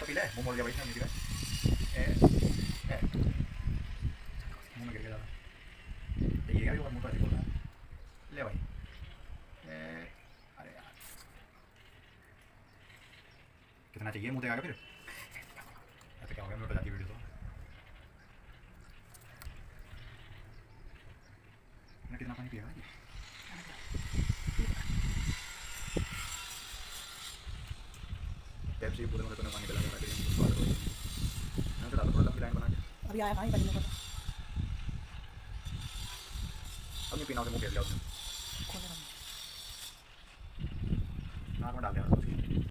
तो पी ले, मुंह मोड़ दिया भाई इसने, मुंह में गिर गया ज़्यादा। ये क्या मुंह तो ऐसे बोल रहा है। ले भाई। अरे यार कितना चाहिए मुंह देगा फिर। ऐसे क्या हो गया, म्यूट हो जाती वीडियो तो। मैंने कितना पानी पिया भाई। पेप्सी पूरे मुझे पानी पिला के मैं तो डालो थोड़ा लंबी लाइन बना के। अभी आया कहाँ ही पहले को अब नहीं पीना, उसे मुँह फेर लिया उसने। खोलने का नाक में डाल दिया उसकी।